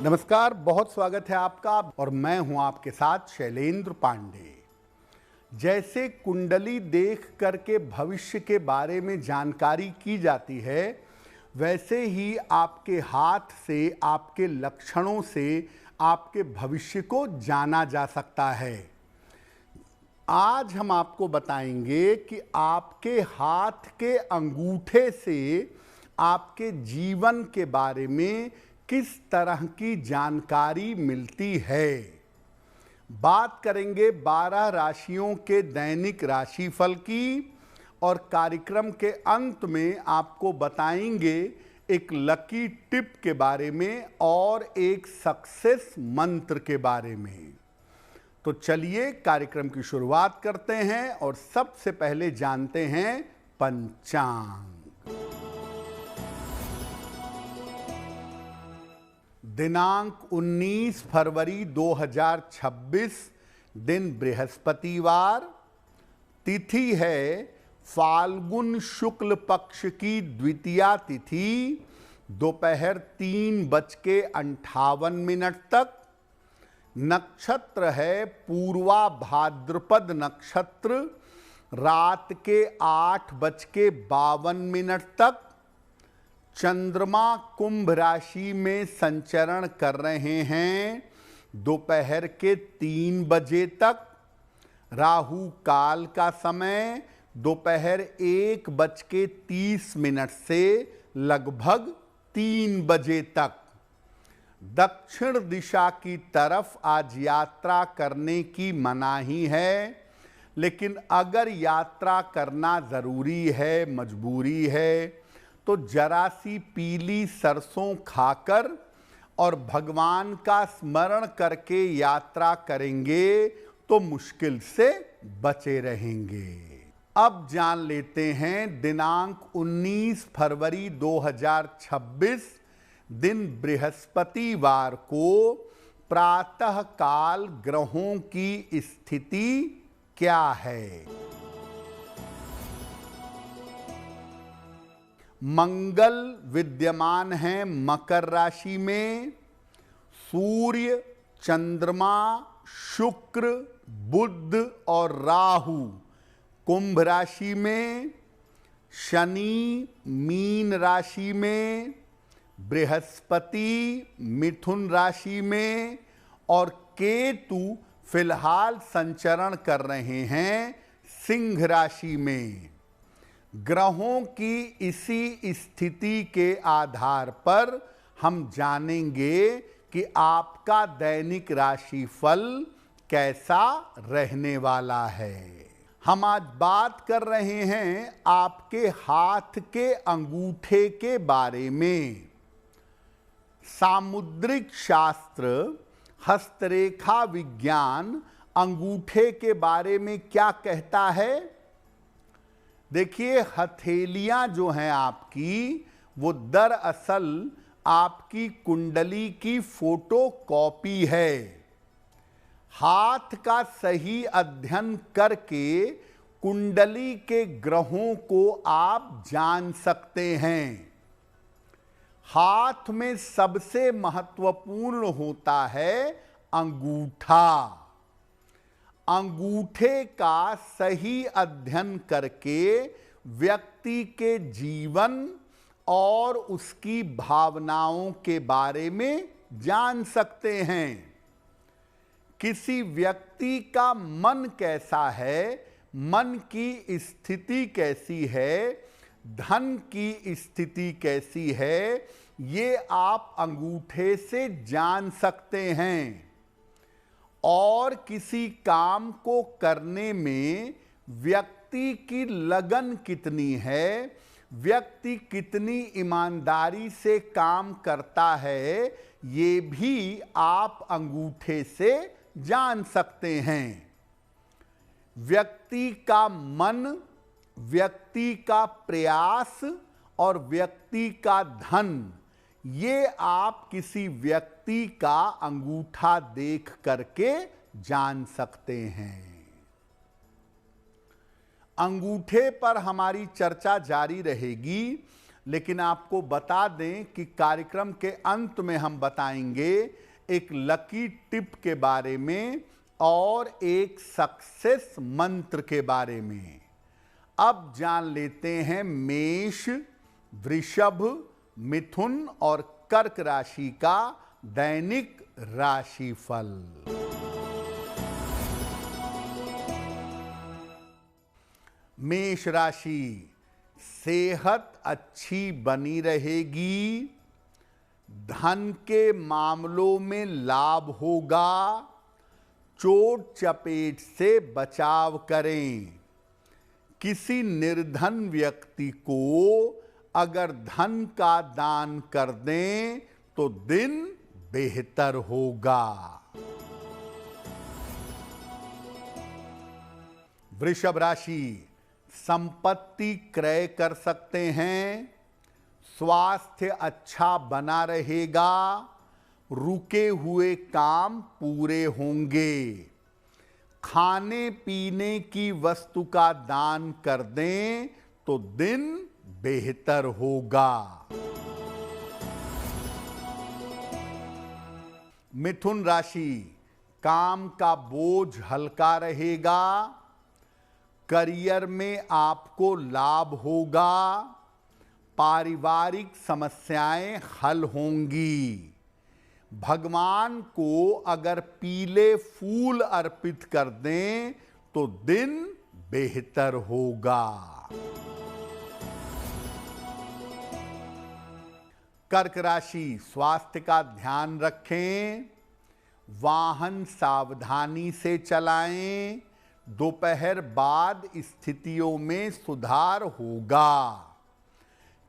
नमस्कार, बहुत स्वागत है आपका और मैं हूं आपके साथ शैलेंद्र पांडे। जैसे कुंडली देख करके भविष्य के बारे में जानकारी की जाती है, वैसे ही आपके हाथ से, आपके लक्षणों से आपके भविष्य को जाना जा सकता है। आज हम आपको बताएंगे कि आपके हाथ के अंगूठे से आपके जीवन के बारे में किस तरह की जानकारी मिलती है। बात करेंगे 12 राशियों के दैनिक राशिफल की और कार्यक्रम के अंत में आपको बताएंगे एक लकी टिप के बारे में और एक सक्सेस मंत्र के बारे में। तो चलिए कार्यक्रम की शुरुआत करते हैं और सबसे पहले जानते हैं पंचांग। दिनांक 19 फरवरी 2026, दिन बृहस्पतिवार, तिथि है फाल्गुन शुक्ल पक्ष की द्वितीया तिथि, दोपहर 3:58 तक। नक्षत्र है पूर्वा भाद्रपद नक्षत्र, रात के 8:52 तक। चंद्रमा कुंभ राशि में संचरण कर रहे हैं दोपहर के 3 बजे तक। राहु काल का समय दोपहर 1:30 से लगभग 3 बजे तक। दक्षिण दिशा की तरफ आज यात्रा करने की मनाही है, लेकिन अगर यात्रा करना ज़रूरी है, मजबूरी है, तो जरा सी पीली सरसों खाकर और भगवान का स्मरण करके यात्रा करेंगे तो मुश्किल से बचे रहेंगे। अब जान लेते हैं दिनांक 19 फरवरी 2026, दिन बृहस्पतिवार को प्रातः काल ग्रहों की स्थिति क्या है। मंगल विद्यमान है मकर राशि में। सूर्य, चंद्रमा, शुक्र, बुध और राहु कुंभ राशि में। शनि मीन राशि में, बृहस्पति मिथुन राशि में और केतु फिलहाल संचरण कर रहे हैं सिंह राशि में। ग्रहों की इसी स्थिति के आधार पर हम जानेंगे कि आपका दैनिक राशिफल कैसा रहने वाला है। हम आज बात कर रहे हैं आपके हाथ के अंगूठे के बारे में। सामुद्रिक शास्त्र, हस्तरेखा विज्ञान अंगूठे के बारे में क्या कहता है। देखिए, हथेलियां जो हैं आपकी, वो दरअसल आपकी कुंडली की फोटो कॉपी है। हाथ का सही अध्ययन करके कुंडली के ग्रहों को आप जान सकते हैं। हाथ में सबसे महत्वपूर्ण होता है अंगूठा। अंगूठे का सही अध्ययन करके व्यक्ति के जीवन और उसकी भावनाओं के बारे में जान सकते हैं। किसी व्यक्ति का मन कैसा है, मन की स्थिति कैसी है, धन की स्थिति कैसी है, ये आप अंगूठे से जान सकते हैं। और किसी काम को करने में व्यक्ति की लगन कितनी है, व्यक्ति कितनी ईमानदारी से काम करता है, ये भी आप अंगूठे से जान सकते हैं। व्यक्ति का मन, व्यक्ति का प्रयास और व्यक्ति का धन, ये आप किसी व्यक्ति का अंगूठा देख करके जान सकते हैं। अंगूठे पर हमारी चर्चा जारी रहेगी, लेकिन आपको बता दें कि कार्यक्रम के अंत में हम बताएंगे एक लकी टिप के बारे में और एक सक्सेस मंत्र के बारे में। अब जान लेते हैं मेष, वृषभ, मिथुन और कर्क राशि का दैनिक राशिफल। मेष राशि, सेहत अच्छी बनी रहेगी, धन के मामलों में लाभ होगा, चोट चपेट से बचाव करें। किसी निर्धन व्यक्ति को अगर धन का दान कर दें तो दिन बेहतर होगा। वृषभ राशि, संपत्ति क्रय कर सकते हैं, स्वास्थ्य अच्छा बना रहेगा, रुके हुए काम पूरे होंगे। खाने पीने की वस्तु का दान कर दें तो दिन बेहतर होगा। मिथुन राशि, काम का बोझ हल्का रहेगा, करियर में आपको लाभ होगा, पारिवारिक समस्याएं हल होंगी। भगवान को अगर पीले फूल अर्पित कर दें तो दिन बेहतर होगा। कर्क राशि, स्वास्थ्य का ध्यान रखें, वाहन सावधानी से चलाएं, दोपहर बाद स्थितियों में सुधार होगा।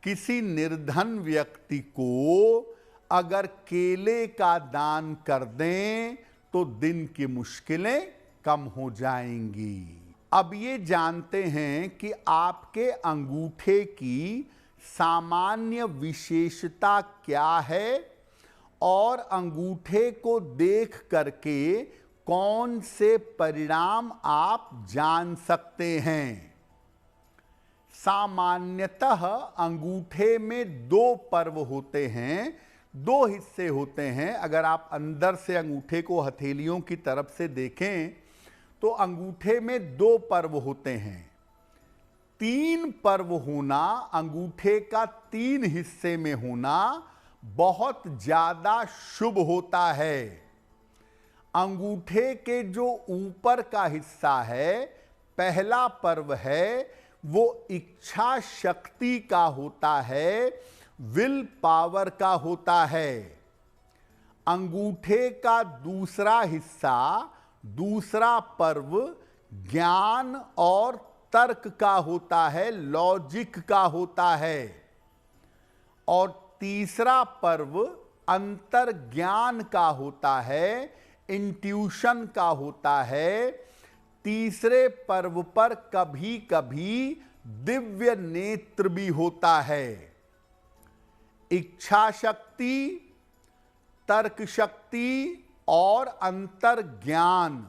किसी निर्धन व्यक्ति को अगर केले का दान कर दें तो दिन की मुश्किलें कम हो जाएंगी। अब ये जानते हैं कि आपके अंगूठे की सामान्य विशेषता क्या है और अंगूठे को देख करके कौन से परिणाम आप जान सकते हैं। सामान्यतः अंगूठे में दो पर्व होते हैं, दो हिस्से होते हैं। अगर आप अंदर से अंगूठे को हथेलियों की तरफ से देखें तो अंगूठे में दो पर्व होते हैं। तीन पर्व होना, अंगूठे का तीन हिस्से में होना बहुत ज्यादा शुभ होता है। अंगूठे के जो ऊपर का हिस्सा है, पहला पर्व है, वो इच्छा शक्ति का होता है, विल पावर का होता है। अंगूठे का दूसरा हिस्सा, दूसरा पर्व ज्ञान और तर्क का होता है, लॉजिक का होता है। और तीसरा पर्व अंतर ज्ञान का होता है, इंट्यूशन का होता है। तीसरे पर्व पर कभी कभी दिव्य नेत्र भी होता है। इच्छा शक्ति, तर्क शक्ति और अंतर ज्ञान,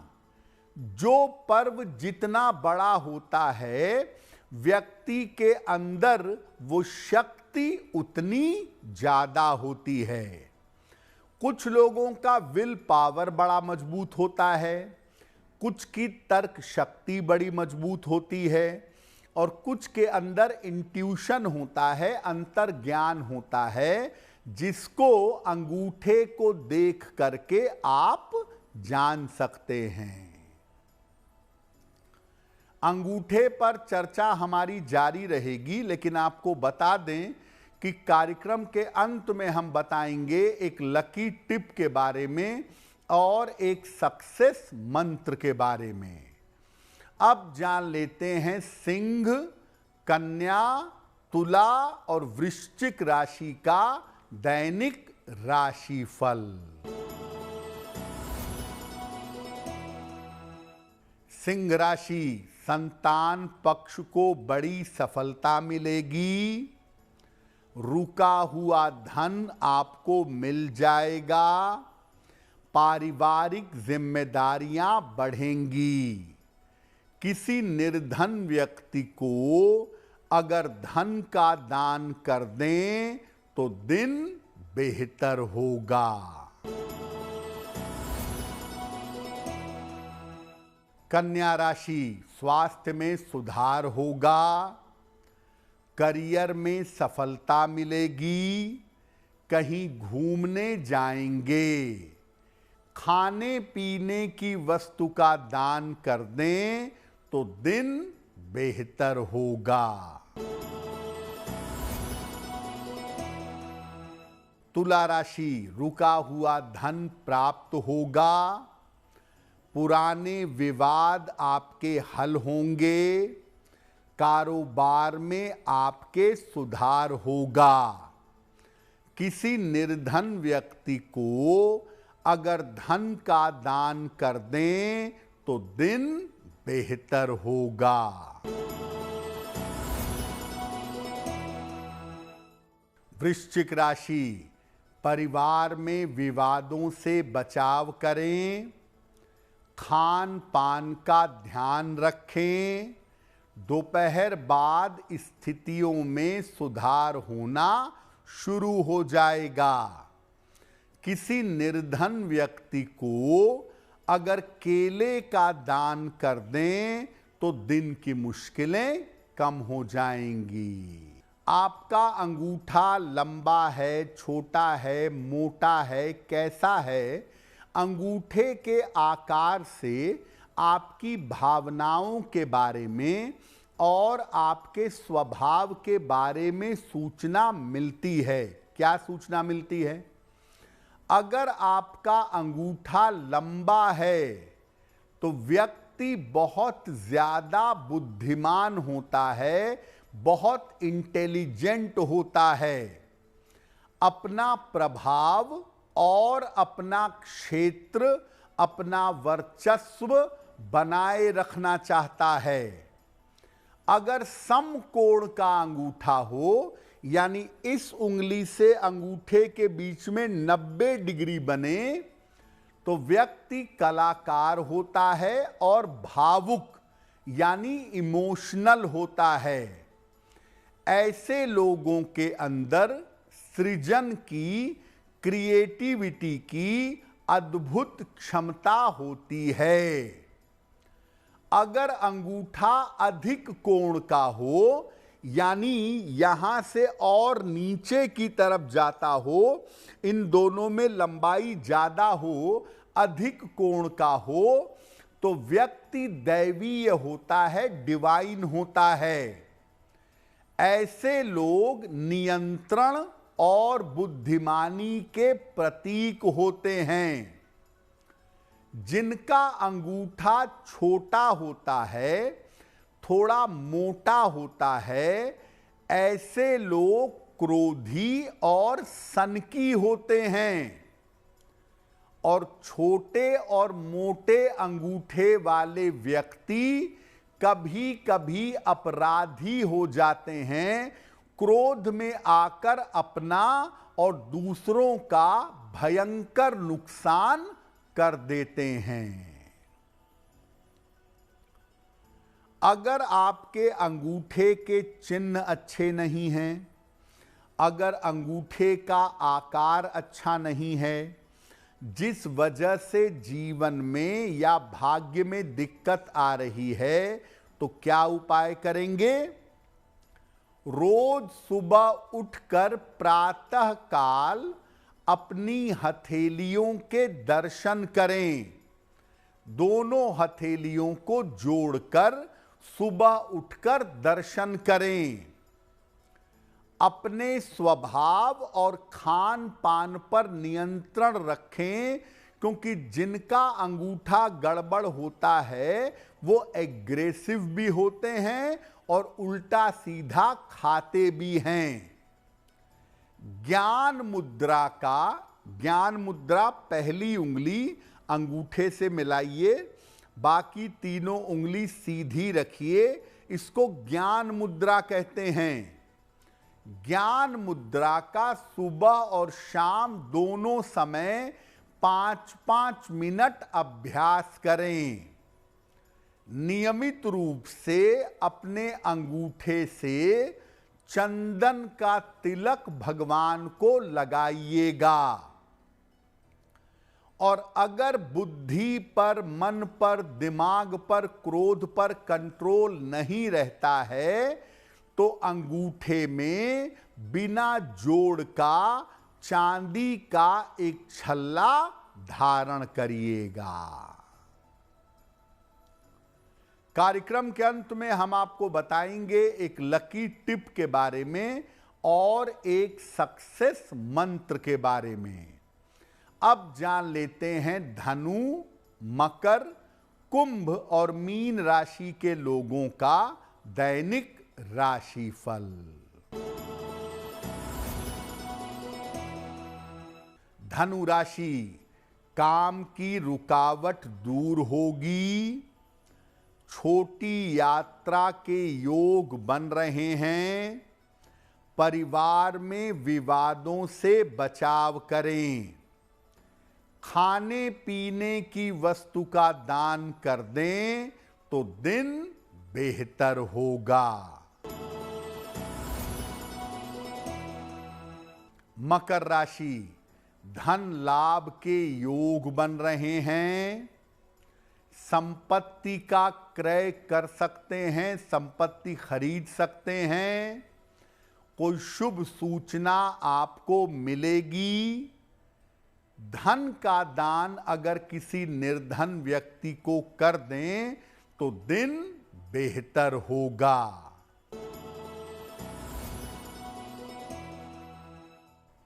जो पर्व जितना बड़ा होता है, व्यक्ति के अंदर वो शक्ति उतनी ज्यादा होती है। कुछ लोगों का विल पावर बड़ा मजबूत होता है, कुछ की तर्क शक्ति बड़ी मजबूत होती है और कुछ के अंदर इंट्यूशन होता है, अंतर ज्ञान होता है, जिसको अंगूठे को देख करके आप जान सकते हैं। अंगूठे पर चर्चा हमारी जारी रहेगी, लेकिन आपको बता दें कि कार्यक्रम के अंत में हम बताएंगे एक लकी टिप के बारे में और एक सक्सेस मंत्र के बारे में। अब जान लेते हैं सिंह, कन्या, तुला और वृश्चिक राशि का दैनिक राशिफल। सिंह राशि, संतान पक्ष को बड़ी सफलता मिलेगी, रुका हुआ धन आपको मिल जाएगा, पारिवारिक जिम्मेदारियां बढ़ेंगी। किसी निर्धन व्यक्ति को अगर धन का दान कर दें तो दिन बेहतर होगा। कन्या राशि, स्वास्थ्य में सुधार होगा, करियर में सफलता मिलेगी, कहीं घूमने जाएंगे, खाने पीने की वस्तु का दान कर दें तो दिन बेहतर होगा। तुला राशि, रुका हुआ धन प्राप्त होगा, पुराने विवाद आपके हल होंगे, कारोबार में आपके सुधार होगा। किसी निर्धन व्यक्ति को अगर धन का दान कर दें तो दिन बेहतर होगा। वृश्चिक राशि, परिवार में विवादों से बचाव करें, खान पान का ध्यान रखें, दोपहर बाद स्थितियों में सुधार होना शुरू हो जाएगा। किसी निर्धन व्यक्ति को अगर केले का दान कर दें तो दिन की मुश्किलें कम हो जाएंगी। आपका अंगूठा लंबा है, छोटा है, मोटा है, कैसा है, अंगूठे के आकार से आपकी भावनाओं के बारे में और आपके स्वभाव के बारे में सूचना मिलती है। क्या सूचना मिलती है? अगर आपका अंगूठा लंबा है तो व्यक्ति बहुत ज्यादा बुद्धिमान होता है, बहुत इंटेलिजेंट होता है, अपना प्रभाव और अपना क्षेत्र, अपना वर्चस्व बनाए रखना चाहता है। अगर समकोण का अंगूठा हो, यानी इस उंगली से अंगूठे के बीच में 90 डिग्री बने, तो व्यक्ति कलाकार होता है और भावुक यानी इमोशनल होता है। ऐसे लोगों के अंदर सृजन की, क्रिएटिविटी की अद्भुत क्षमता होती है। अगर अंगूठा अधिक कोण का हो, यानी यहां से और नीचे की तरफ जाता हो, इन दोनों में लंबाई ज्यादा हो, अधिक कोण का हो, तो व्यक्ति दैवीय होता है, डिवाइन होता है। ऐसे लोग नियंत्रण और बुद्धिमानी के प्रतीक होते हैं। जिनका अंगूठा छोटा होता है, थोड़ा मोटा होता है, ऐसे लोग क्रोधी और सनकी होते हैं। और छोटे और मोटे अंगूठे वाले व्यक्ति कभी कभी अपराधी हो जाते हैं, क्रोध में आकर अपना और दूसरों का भयंकर नुकसान कर देते हैं। अगर आपके अंगूठे के चिन्ह अच्छे नहीं हैं, अगर अंगूठे का आकार अच्छा नहीं है, जिस वजह से जीवन में या भाग्य में दिक्कत आ रही है, तो क्या उपाय करेंगे? रोज सुबह उठकर प्रातः काल अपनी हथेलियों के दर्शन करें। दोनों हथेलियों को जोड़कर सुबह उठकर दर्शन करें। अपने स्वभाव और खान पान पर नियंत्रण रखें, क्योंकि जिनका अंगूठा गड़बड़ होता है वो एग्रेसिव भी होते हैं और उल्टा सीधा खाते भी हैं। ज्ञान मुद्रा पहली उंगली अंगूठे से मिलाइए, बाकी तीनों उंगली सीधी रखिए, इसको ज्ञान मुद्रा कहते हैं। ज्ञान मुद्रा का सुबह और शाम दोनों समय 5-5 मिनट अभ्यास करें। नियमित रूप से अपने अंगूठे से चंदन का तिलक भगवान को लगाइएगा। और अगर बुद्धि पर, मन पर, दिमाग पर, क्रोध पर कंट्रोल नहीं रहता है तो अंगूठे में बिना जोड़ का चांदी का एक छल्ला धारण करिएगा। कार्यक्रम के अंत में हम आपको बताएंगे एक लकी टिप के बारे में और एक सक्सेस मंत्र के बारे में। अब जान लेते हैं धनु, मकर, कुंभ और मीन राशि के लोगों का दैनिक राशिफल। धनु राशि, काम की रुकावट दूर होगी। छोटी यात्रा के योग बन रहे हैं। परिवार में विवादों से बचाव करें। खाने पीने की वस्तु का दान कर दें तो दिन बेहतर होगा। मकर राशि, धन लाभ के योग बन रहे हैं। संपत्ति का क्रय कर सकते हैं, संपत्ति खरीद सकते हैं। कोई शुभ सूचना आपको मिलेगी। धन का दान अगर किसी निर्धन व्यक्ति को कर दें तो दिन बेहतर होगा।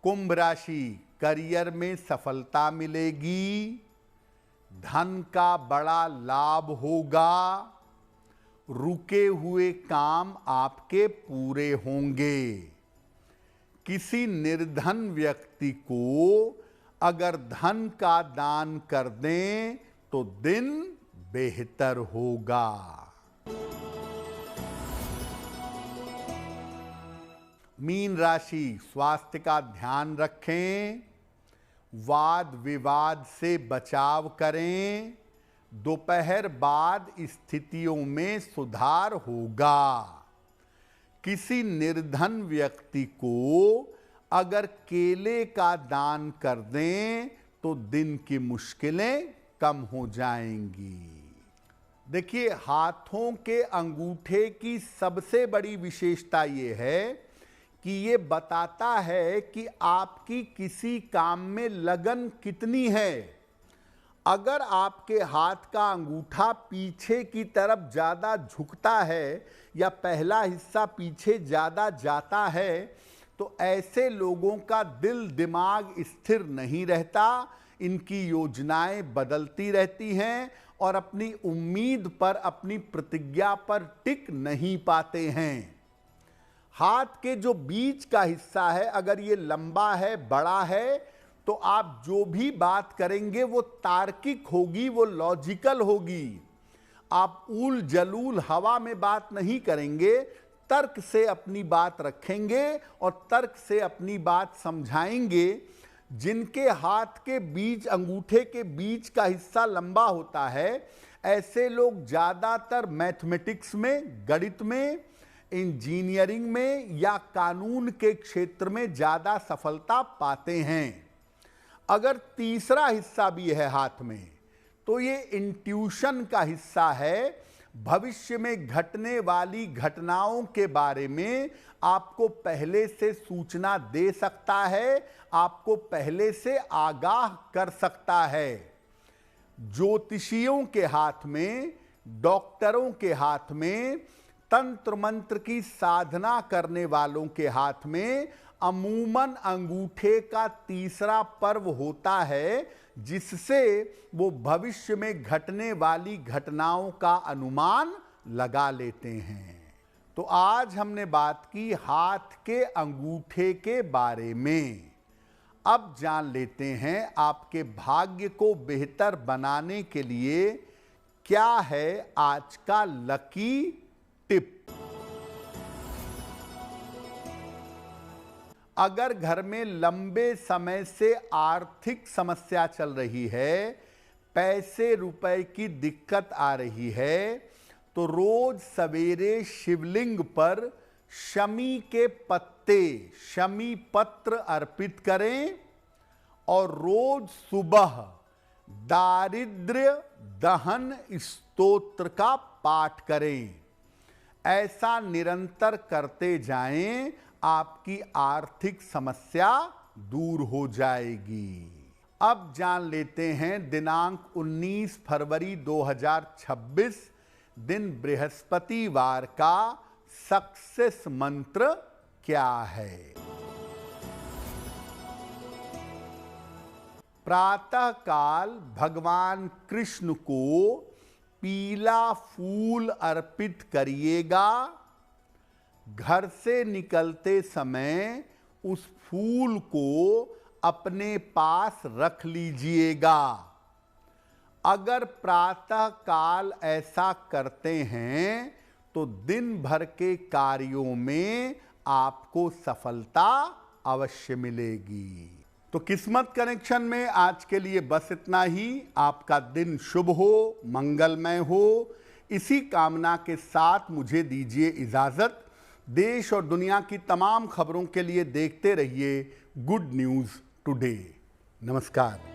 कुंभ राशि, करियर में सफलता मिलेगी। धन का बड़ा लाभ होगा। रुके हुए काम आपके पूरे होंगे। किसी निर्धन व्यक्ति को अगर धन का दान कर दें तो दिन बेहतर होगा। मीन राशि, स्वास्थ्य का ध्यान रखें। वाद विवाद से बचाव करें। दोपहर बाद स्थितियों में सुधार होगा। किसी निर्धन व्यक्ति को अगर केले का दान कर दें तो दिन की मुश्किलें कम हो जाएंगी। देखिए, हाथों के अंगूठे की सबसे बड़ी विशेषता ये है कि ये बताता है कि आपकी किसी काम में लगन कितनी है। अगर आपके हाथ का अंगूठा पीछे की तरफ ज़्यादा झुकता है या पहला हिस्सा पीछे ज़्यादा जाता है तो ऐसे लोगों का दिल दिमाग स्थिर नहीं रहता। इनकी योजनाएं बदलती रहती हैं और अपनी उम्मीद पर, अपनी प्रतिज्ञा पर टिक नहीं पाते हैं। हाथ के जो बीच का हिस्सा है अगर ये लंबा है, बड़ा है, तो आप जो भी बात करेंगे वो तार्किक होगी, वो लॉजिकल होगी। आप ऊल जलूल हवा में बात नहीं करेंगे, तर्क से अपनी बात रखेंगे और तर्क से अपनी बात समझाएंगे। जिनके हाथ के बीच, अंगूठे के बीच का हिस्सा लंबा होता है, ऐसे लोग ज़्यादातर मैथमेटिक्स में, गणित में, इंजीनियरिंग में या कानून के क्षेत्र में ज़्यादा सफलता पाते हैं। अगर तीसरा हिस्सा भी है हाथ में तो ये इंट्यूशन का हिस्सा है। भविष्य में घटने वाली घटनाओं के बारे में आपको पहले से सूचना दे सकता है, आपको पहले से आगाह कर सकता है। ज्योतिषियों के हाथ में, डॉक्टरों के हाथ में, तंत्र मंत्र की साधना करने वालों के हाथ में अमूमन अंगूठे का तीसरा पर्व होता है, जिससे वो भविष्य में घटने वाली घटनाओं का अनुमान लगा लेते हैं। तो आज हमने बात की हाथ के अंगूठे के बारे में। अब जान लेते हैं आपके भाग्य को बेहतर बनाने के लिए क्या है आज का लकी टिप। अगर घर में लंबे समय से आर्थिक समस्या चल रही है, पैसे रुपए की दिक्कत आ रही है, तो रोज सवेरे शिवलिंग पर शमी के पत्ते, शमी पत्र अर्पित करें और रोज सुबह दारिद्र्य दहन स्तोत्र का पाठ करें। ऐसा निरंतर करते जाएं, आपकी आर्थिक समस्या दूर हो जाएगी। अब जान लेते हैं दिनांक 19 फरवरी 2026 दिन बृहस्पतिवार का सक्सेस मंत्र क्या है। प्रातः काल भगवान कृष्ण को पीला फूल अर्पित करिएगा। घर से निकलते समय उस फूल को अपने पास रख लीजिएगा। अगर प्रातः काल ऐसा करते हैं तो दिन भर के कार्यों में आपको सफलता अवश्य मिलेगी। तो किस्मत कनेक्शन में आज के लिए बस इतना ही। आपका दिन शुभ हो, मंगलमय हो, इसी कामना के साथ मुझे दीजिए इजाजत। देश और दुनिया की तमाम खबरों के लिए देखते रहिए गुड न्यूज़ टुडे। नमस्कार।